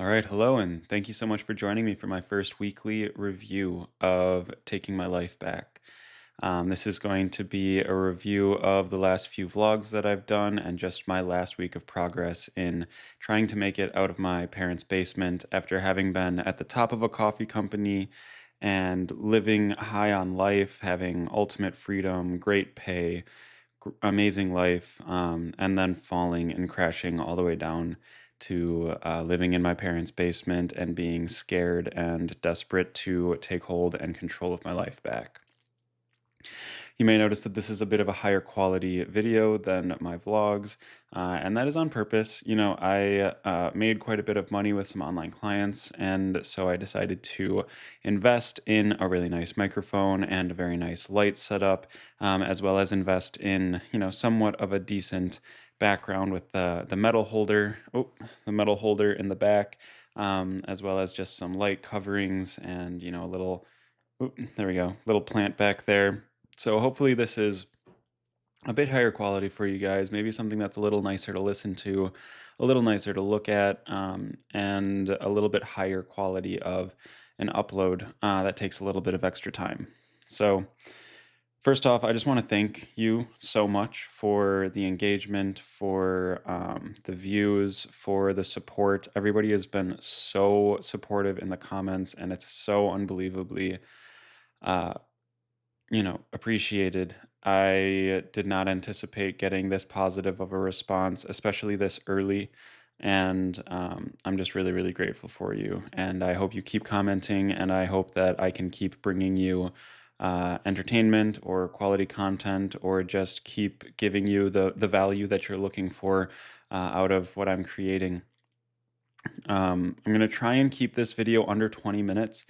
All right, hello, and thank you so much for joining me for my first weekly review of Taking My Life Back. This is going to be a review of the last few vlogs that I've done and just my last week of progress in trying to make it out of my parents' basement after having been at the top of a coffee company and living high on life, having ultimate freedom, great pay, amazing life, and then falling and crashing all the way down to living in my parents' basement and being scared and desperate to take hold and control of my life back. You may notice that this is a bit of a higher quality video than my vlogs, and that is on purpose. I made quite a bit of money with some online clients, and so I decided to invest in a really nice microphone and a very nice light setup, as well as invest in, somewhat of a decent background with the metal holder. Oh, the metal holder in the back, as well as just some light coverings and, a little. Oop, there we go. Little plant back there. So hopefully this is a bit higher quality for you guys. Maybe something that's a little nicer to listen to, a little nicer to look at, and a little bit higher quality of an upload that takes a little bit of extra time. So first off, I just want to thank you so much for the engagement, for the views, for the support. Everybody has been so supportive in the comments, and it's so unbelievably uh, appreciated. I did not anticipate getting this positive of a response, especially this early. And I'm just really, really grateful for you. And I hope you keep commenting, and I hope that I can keep bringing you entertainment or quality content, or just keep giving you the value that you're looking for out of what I'm creating. I'm going to try and keep this video under 20 minutes,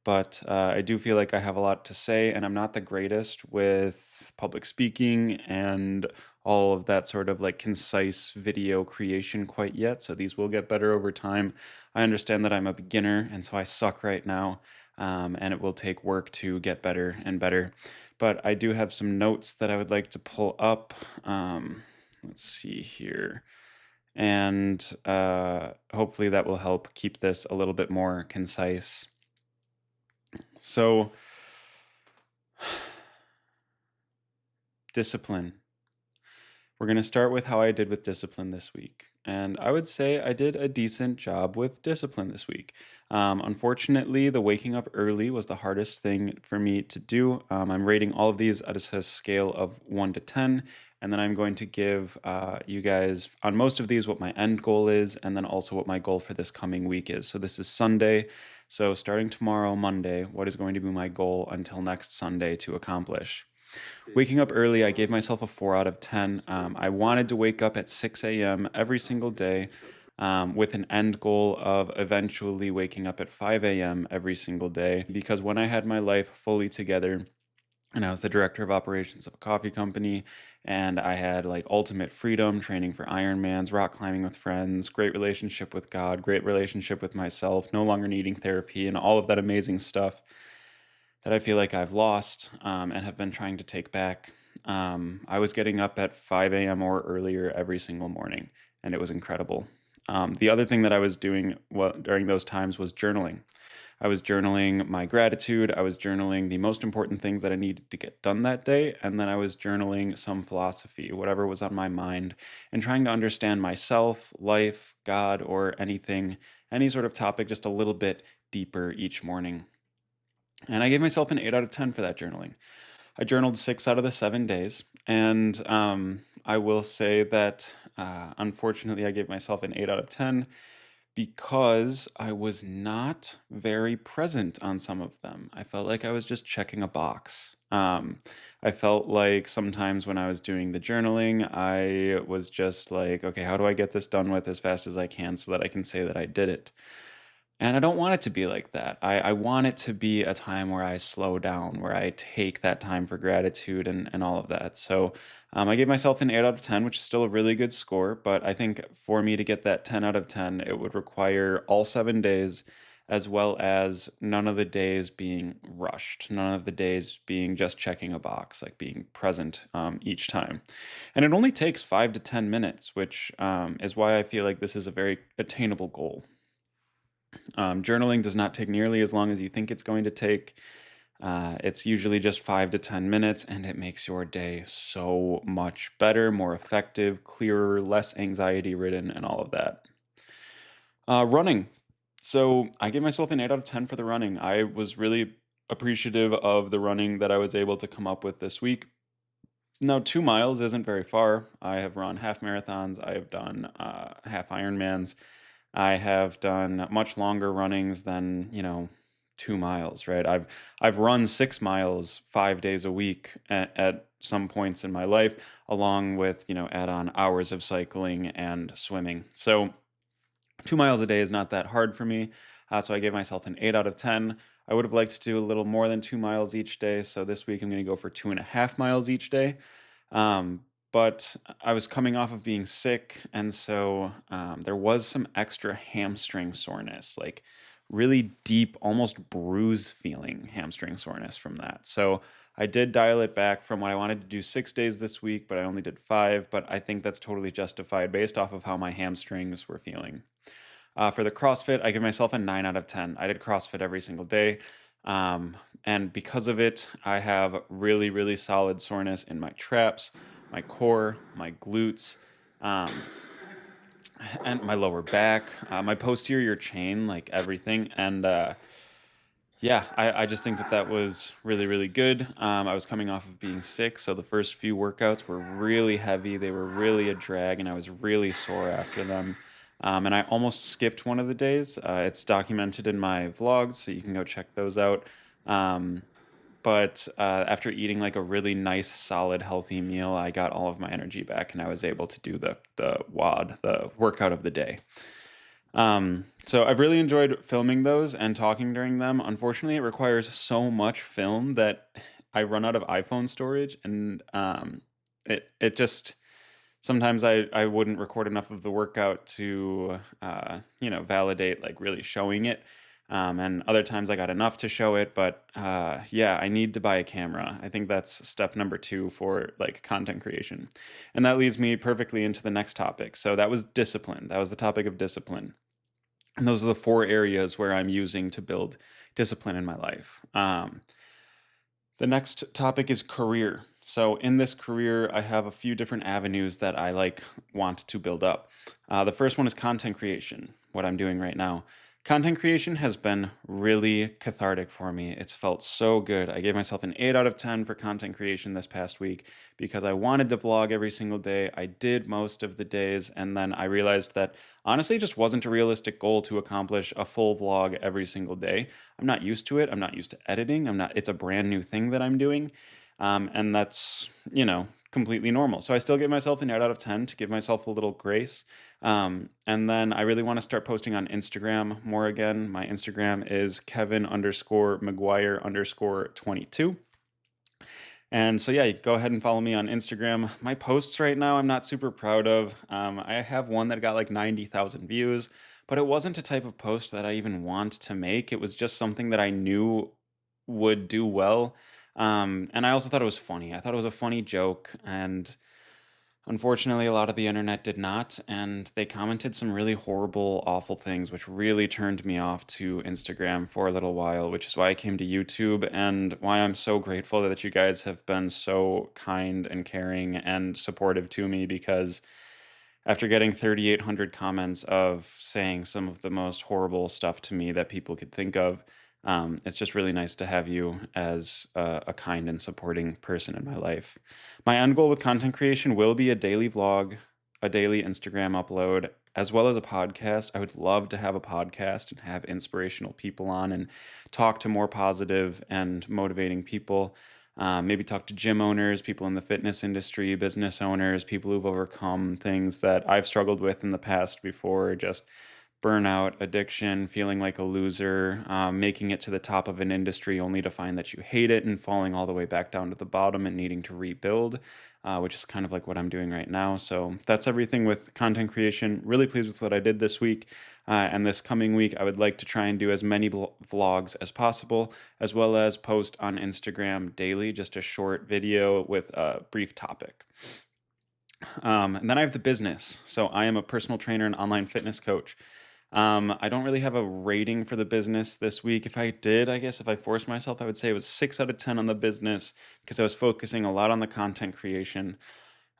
but I do feel like I have a lot to say, and I'm not the greatest with public speaking and all of that sort of like concise video creation quite yet. So these will get better over time. I understand that I'm a beginner, and so I suck right now, and it will take work to get better and better. But I do have some notes that I would like to pull up. Let's see here, and hopefully that will help keep this a little bit more concise. So, discipline. We're going to start with how I did with discipline this week. And I would say I did a decent job with discipline this week. Unfortunately, the waking up early was the hardest thing for me to do. I'm rating all of these at a scale of 1 to 10. And then I'm going to give you guys on most of these what my end goal is, and then also what my goal for this coming week is. So this is Sunday. So starting tomorrow, Monday, what is going to be my goal until next Sunday to accomplish? Waking up early, I gave myself a 4 out of 10. I wanted to wake up at 6 a.m. every single day, with an end goal of eventually waking up at 5 a.m. every single day. Because when I had my life fully together, and I was the director of operations of a coffee company, and I had like ultimate freedom, training for Ironmans, rock climbing with friends, great relationship with God, great relationship with myself, no longer needing therapy, and all of that amazing stuff that I feel like I've lost, and have been trying to take back. I was getting up at 5 a.m. or earlier every single morning, and it was incredible. The other thing that I was doing during those times was journaling. I was journaling my gratitude. I was journaling the most important things that I needed to get done that day. And then I was journaling some philosophy, whatever was on my mind, and trying to understand myself, life, God, or anything, any sort of topic just a little bit deeper each morning. And I gave myself an 8 out of 10 for that journaling. I journaled 6 out of the 7 days. And I will say that unfortunately, I gave myself an 8 out of 10 because I was not very present on some of them. I felt like I was just checking a box. I felt like sometimes when I was doing the journaling, I was just like, okay, how do I get this done with as fast as I can so that I can say that I did it? And I don't want it to be like that. I want it to be a time where I slow down, where I take that time for gratitude and all of that. So I gave myself an 8 out of 10, which is still a really good score. But I think for me to get that 10 out of 10, it would require all 7 days, as well as none of the days being rushed, none of the days being just checking a box, like being present each time. And it only takes 5 to 10 minutes, which is why I feel like this is a very attainable goal. Journaling does not take nearly as long as you think it's going to take. It's usually just 5 to 10 minutes, and it makes your day so much better, more effective, clearer, less anxiety ridden, and all of that. Running. So I gave myself an 8 out of 10 for the running. I was really appreciative of the running that I was able to come up with this week. Now, 2 miles isn't very far. I have run half marathons, I have done half Ironmans, I have done much longer runnings than 2 miles, right? I've run 6 miles 5 days a week at some points in my life, along with add-on hours of cycling and swimming. So 2 miles a day is not that hard for me. So I gave myself an 8 out of 10. I would have liked to do a little more than 2 miles each day. So this week I'm going to go for 2.5 miles each day. Um, but I was coming off of being sick. And so there was some extra hamstring soreness, like really deep, almost bruise feeling hamstring soreness from that. So I did dial it back from what I wanted to do 6 days this week, but I only did five. But I think that's totally justified based off of how my hamstrings were feeling. For the CrossFit, I give myself a 9 out of 10. I did CrossFit every single day. Um, and because of it, I have really, really solid soreness in my traps, my core, my glutes, um, and my lower back, my posterior chain, like everything. And yeah, I just think that that was really, really good. I was coming off of being sick, so the first few workouts were really heavy. They were really a drag, and I was really sore after them. And I almost skipped one of the days. It's documented in my vlogs, so you can go check those out. Um, but after eating like a really nice, solid, healthy meal, I got all of my energy back, and I was able to do the WOD, the workout of the day. So I've really enjoyed filming those and talking during them. Unfortunately, it requires so much film that I run out of iPhone storage, and it just sometimes I wouldn't record enough of the workout to validate like really showing it. And other times I got enough to show it, but yeah, I need to buy a camera. I think that's step number two for like content creation. And that leads me perfectly into the next topic. So that was discipline. That was the topic of discipline. And those are the four areas where I'm using to build discipline in my life. The next topic is career. So in this career, I have a few different avenues that I want to build up. The first one is content creation, what I'm doing right now. Content creation has been really cathartic for me. It's felt so good. I gave myself an 8 out of 10 for content creation this past week because I wanted to vlog every single day. I did most of the days, and then I realized that honestly, it just wasn't a realistic goal to accomplish a full vlog every single day. I'm not used to it. I'm not used to editing. It's a brand new thing that I'm doing. And that's, completely normal. So I still give myself an 8 out of 10 to give myself a little grace. And then I really want to start posting on Instagram more again. My Instagram is Kevin underscore McGuire underscore 22. And so, yeah, go ahead and follow me on Instagram. My posts right now, I'm not super proud of. I have one that got like 90,000 views, but it wasn't a type of post that I even want to make. It was just something that I knew would do well. And I also thought it was funny. I thought it was a funny joke. And unfortunately, a lot of the internet did not, and they commented some really horrible, awful things, which really turned me off to Instagram for a little while, which is why I came to YouTube and why I'm so grateful that you guys have been so kind and caring and supportive to me because after getting 3,800 comments of saying some of the most horrible stuff to me that people could think of, it's just really nice to have you as a kind and supporting person in my life. My end goal with content creation will be a daily vlog, a daily Instagram upload, as well as a podcast. I would love to have a podcast and have inspirational people on and talk to more positive and motivating people. Maybe talk to gym owners, people in the fitness industry, business owners, people who've overcome things that I've struggled with in the past before, just burnout, addiction, feeling like a loser, making it to the top of an industry only to find that you hate it and falling all the way back down to the bottom and needing to rebuild, which is kind of like what I'm doing right now. So that's everything with content creation. Really pleased with what I did this week. And this coming week, I would like to try and do as many vlogs as possible, as well as post on Instagram daily, just a short video with a brief topic. And then I have the business. So I am a personal trainer and online fitness coach. I don't really have a rating for the business this week. If I did, I guess if I forced myself, I would say it was 6 out of 10 on the business because I was focusing a lot on the content creation.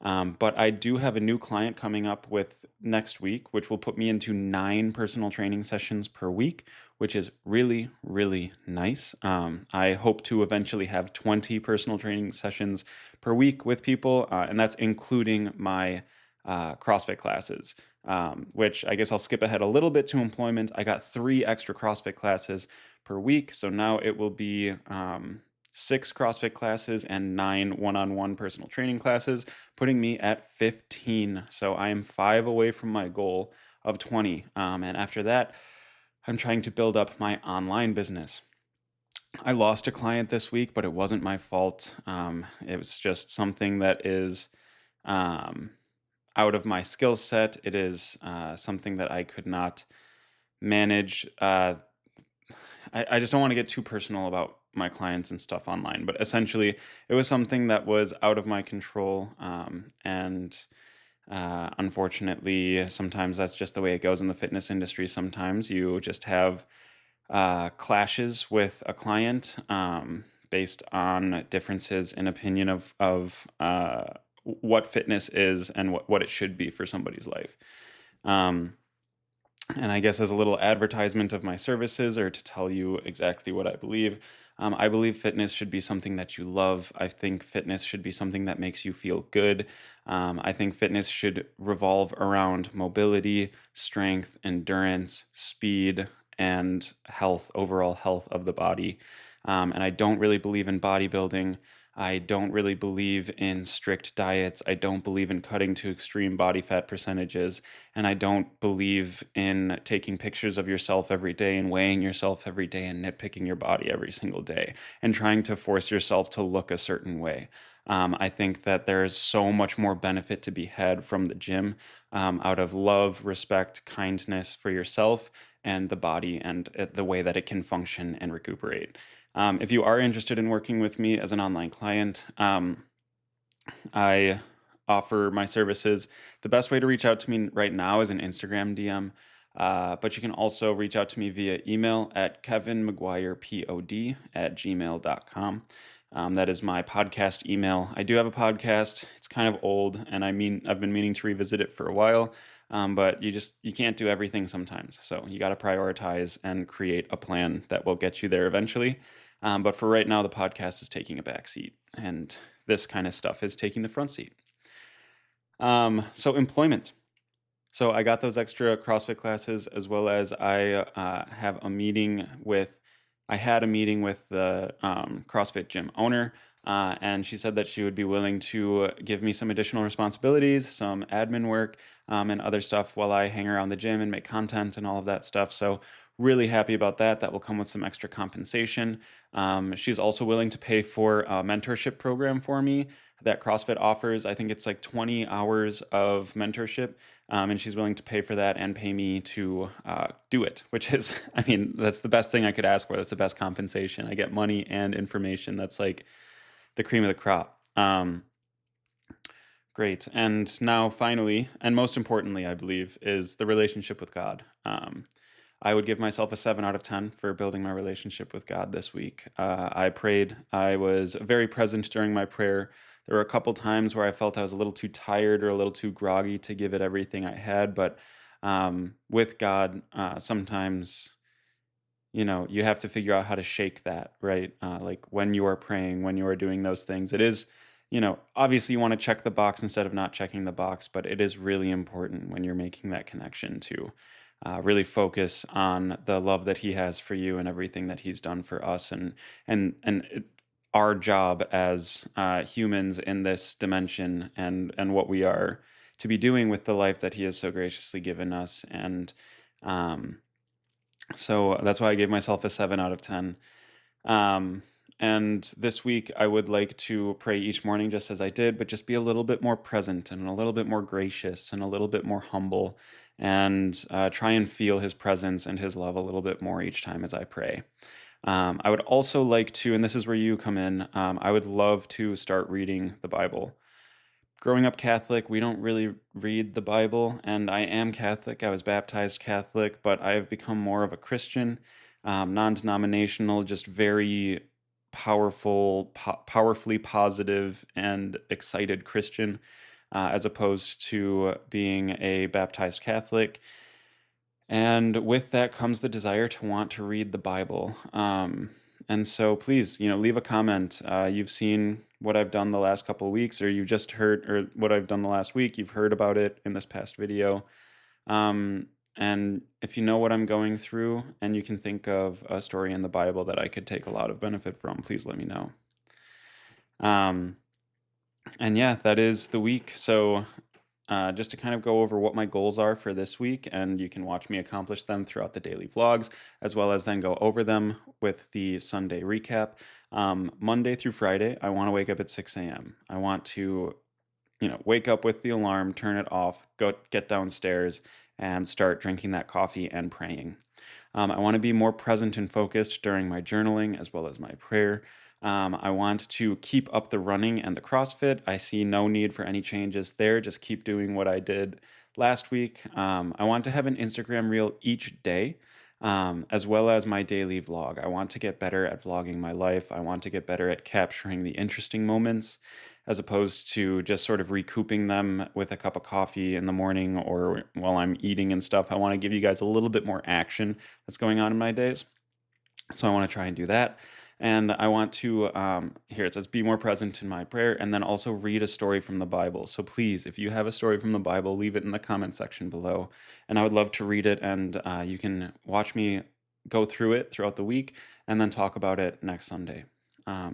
But I do have a new client coming up with next week, which will put me into 9 personal training sessions per week, which is really, really nice. I hope to eventually have 20 personal training sessions per week with people, and that's including my CrossFit classes. Which I guess I'll skip ahead a little bit to employment. I got 3 extra CrossFit classes per week, so now it will be 6 CrossFit classes and 9 one-on-one personal training classes, putting me at 15. So I am 5 away from my goal of 20. And after that, I'm trying to build up my online business. I lost a client this week, but it wasn't my fault. It was just something that is um, out of my skill set. It is something that I could not manage. I just don't want to get too personal about my clients and stuff online, but essentially, it was something that was out of my control. And unfortunately, sometimes that's just the way it goes in the fitness industry. Sometimes you just have clashes with a client based on differences in opinion of what fitness is and what it should be for somebody's life. Um, and I guess as a little advertisement of my services or to tell you exactly what I believe fitness should be something that you love. I think fitness should be something that makes you feel good. I think fitness should revolve around mobility, strength, endurance, speed, and health, overall health of the body. And I don't really believe in bodybuilding. I don't really believe in strict diets. I don't believe in cutting to extreme body fat percentages. And I don't believe in taking pictures of yourself every day and weighing yourself every day and nitpicking your body every single day and trying to force yourself to look a certain way. I think that there is so much more benefit to be had from the gym out of love, respect, kindness for yourself and the body and the way that it can function and recuperate. If you are interested in working with me as an online client, I offer my services. The best way to reach out to me right now is an Instagram DM, but you can also reach out to me via email at kevinmcguirepod@gmail.com. That is my podcast email. I do have a podcast. It's kind of old, and I've been meaning to revisit it for a while. But you can't do everything sometimes. So you got to prioritize and create a plan that will get you there eventually. But for right now, the podcast is taking a back seat, and this kind of stuff is taking the front seat. So employment. So I got those extra CrossFit classes as well as I had a meeting with the CrossFit gym owner, and she said that she would be willing to give me some additional responsibilities, some admin work, and other stuff while I hang around the gym and make content and all of that stuff. So really happy about that. That will come with some extra compensation. She's also willing to pay for a mentorship program for me that CrossFit offers. I think it's like 20 hours of mentorship, and she's willing to pay for that and pay me to do it, which is, I mean, that's the best thing I could ask for. That's the best compensation. I get money and information. That's like the cream of the crop. Great. And now, finally, and most importantly, I believe, is the relationship with God. I would give myself a 7 out of 10 for building my relationship with God this week. I prayed. I was very present during my prayer. There were a couple times where I felt I was a little too tired or a little too groggy to give it everything I had. But with God, sometimes, you have to figure out how to shake that, right? Like when you are praying, when you are doing those things, it is, obviously you want to check the box instead of not checking the box, but it is really important when you're making that connection to really focus on the love that he has for you and everything that he's done for us and our job as humans in this dimension and what we are to be doing with the life that he has so graciously given us. And um, so that's why I gave myself a 7 out of 10. Um, and this week, I would like to pray each morning just as I did, but just be a little bit more present and a little bit more gracious and a little bit more humble and try and feel his presence and his love a little bit more each time as I pray. I would also like to, and this is where you come in, I would love to start reading the Bible. Growing up Catholic, we don't really read the Bible, and I am Catholic. I was baptized Catholic, but I have become more of a Christian, non-denominational, just very powerfully positive and excited Christian, as opposed to being a baptized Catholic. And with that comes the desire to want to read the Bible. And so please, leave a comment. You've seen what I've done the last couple of weeks, or you just heard, or what I've done the last week, you've heard about it in this past video. And if you know what I'm going through and you can think of a story in the Bible that I could take a lot of benefit from, please let me know. Um, and yeah, that is the week. So just to kind of go over what my goals are for this week, and you can watch me accomplish them throughout the daily vlogs, as well as then go over them with the Sunday recap. Monday through Friday, I want to wake up at 6 a.m. I want to, wake up with the alarm, turn it off, go get downstairs, and start drinking that coffee and praying. I want to be more present and focused during my journaling as well as my prayer. I want to keep up the running and the CrossFit. I see no need for any changes there. Just keep doing what I did last week. I want to have an Instagram reel each day, as well as my daily vlog. I want to get better at vlogging my life. I want to get better at capturing the interesting moments, as opposed to just sort of recouping them with a cup of coffee in the morning or while I'm eating and stuff. I want to give you guys a little bit more action that's going on in my days. So I want to try and do that. And I want to, here it says, be more present in my prayer, and then also read a story from the Bible. So please, if you have a story from the Bible, leave it in the comment section below. And I would love to read it, and you can watch me go through it throughout the week and then talk about it next Sunday.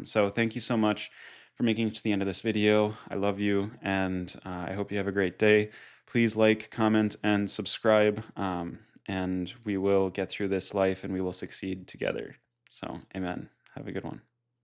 So thank you so much for making it to the end of this video. I love you, and I hope you have a great day. Please like, comment, and subscribe, and we will get through this life and we will succeed together. So, amen. Have a good one.